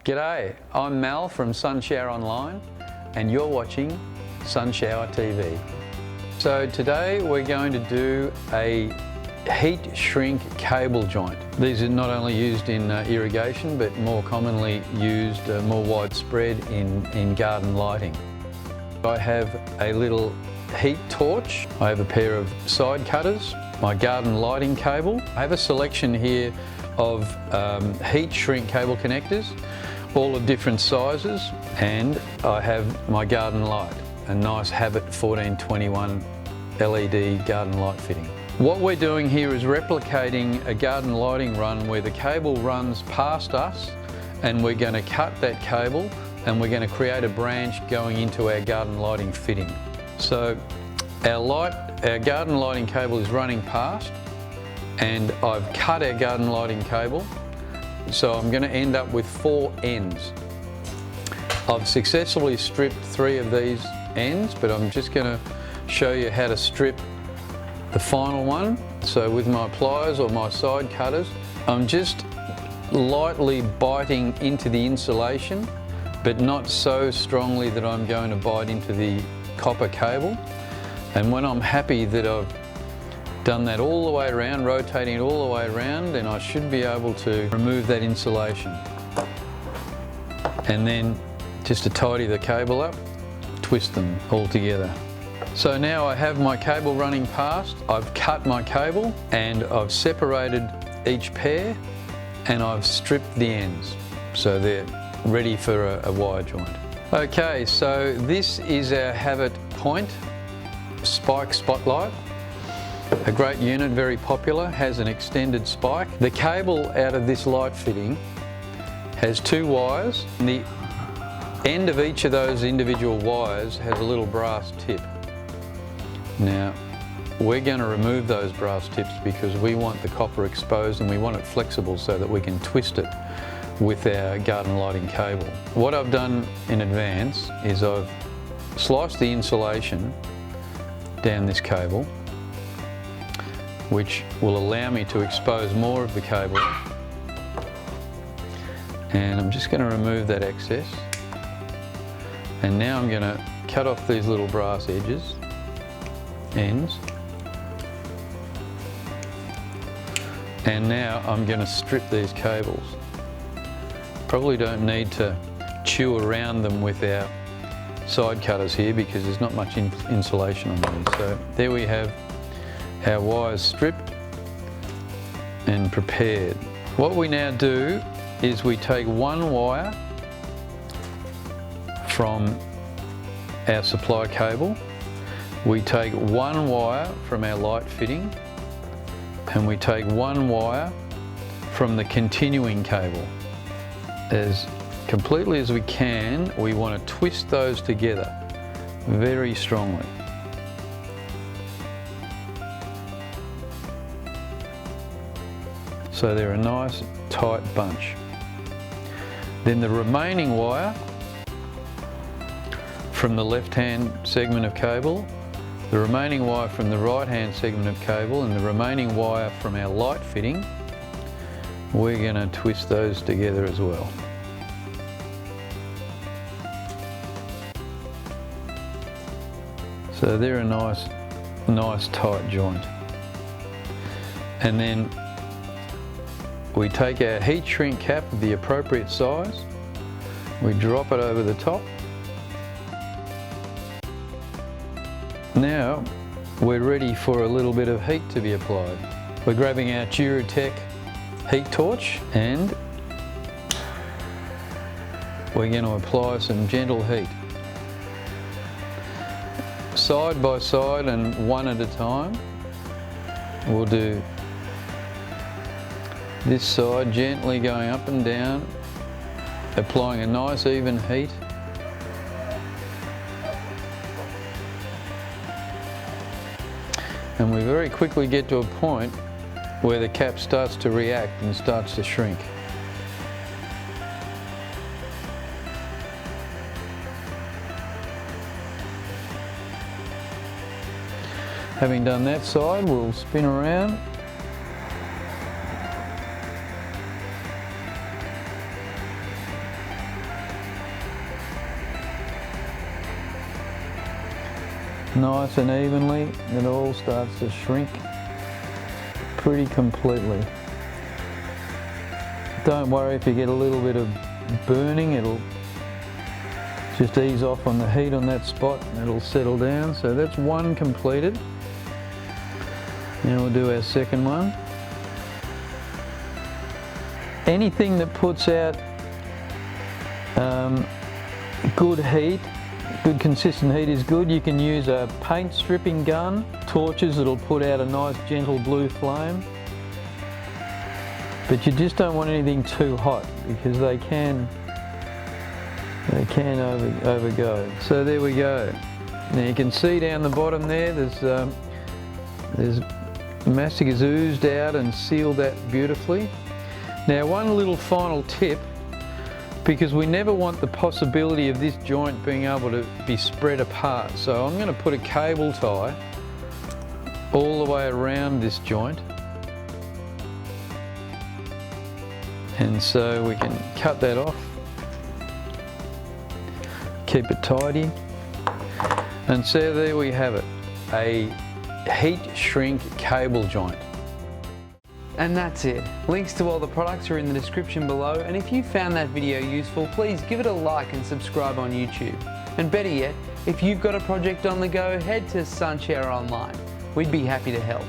G'day, I'm Mal from Sunshower Online and you're watching Sunshower TV. So today we're going to do a heat shrink cable joint. These are not only used in irrigation but more commonly used, more widespread in garden lighting. I have a little heat torch, I have a pair of side cutters, my garden lighting cable. I have a selection here of heat shrink cable connectors, all of different sizes, and I have my garden light, a nice Habit 1421 LED garden light fitting. What we're doing here is replicating a garden lighting run where the cable runs past us and we're going to cut that cable and we're going to create a branch going into our garden lighting fitting. So our garden lighting cable is running past and I've cut our garden lighting cable, so I'm going to end up with 4 ends. I've successfully stripped 3 of these ends, but I'm just going to show you how to strip the final one. So with my pliers or my side cutters, I'm just lightly biting into the insulation, but not so strongly that I'm going to bite into the copper cable. And when I'm happy that I've done that all the way around, rotating it all the way around, then I should be able to remove that insulation. And then just to tidy the cable up, twist them all together. So now I have my cable running past, I've cut my cable and I've separated each pair and I've stripped the ends so they're ready for a wire joint. Okay, so this is our Habit Point spike spotlight. A great unit, very popular, has an extended spike. The cable out of this light fitting has 2 wires. The end of each of those individual wires has a little brass tip. Now, we're going to remove those brass tips because we want the copper exposed and we want it flexible so that we can twist it with our garden lighting cable. What I've done in advance is I've sliced the insulation down this cable, which will allow me to expose more of the cable. And I'm just going to remove that excess. And now I'm going to cut off these little brass ends. And now I'm going to strip these cables. Probably don't need to chew around them with our side cutters here because there's not much insulation on these. So there we have our wires stripped and prepared. What we now do is we take 1 wire from our supply cable, we take 1 wire from our light fitting, and we take 1 wire from the continuing cable. As completely as we can, we want to twist those together very strongly. So they're a nice tight bunch. Then the remaining wire from the left-hand segment of cable, the remaining wire from the right-hand segment of cable, and the remaining wire from our light fitting, we're going to twist those together as well. So they're a nice tight joint. And then we take our heat shrink cap of the appropriate size, we drop it over the top. Now we're ready for a little bit of heat to be applied. We're grabbing our Duratech heat torch and we're going to apply some gentle heat. Side by side and one at a time. We'll do this side gently going up and down, applying a nice even heat. And we very quickly get to a point where the cap starts to react and starts to shrink. Having done that side, we'll spin around nice and evenly, it all starts to shrink pretty completely. Don't worry if you get a little bit of burning, it'll just ease off on the heat on that spot and it'll settle down. So that's one completed. Now we'll do our second one. Anything that puts out good heat, good consistent heat is good. You can use a paint stripping gun, torches that'll put out a nice gentle blue flame. But you just don't want anything too hot because they can overgo. So there we go. Now you can see down the bottom there, there's mastic has oozed out and sealed that beautifully. Now one little final tip, because we never want the possibility of this joint being able to be spread apart. So I'm going to put a cable tie all the way around this joint. And so we can cut that off, keep it tidy. And so there we have it, a heat shrink cable joint. And that's it. Links to all the products are in the description below, and if you found that video useful, please give it a like and subscribe on YouTube. And better yet, if you've got a project on the go, head to Sunshare Online. We'd be happy to help.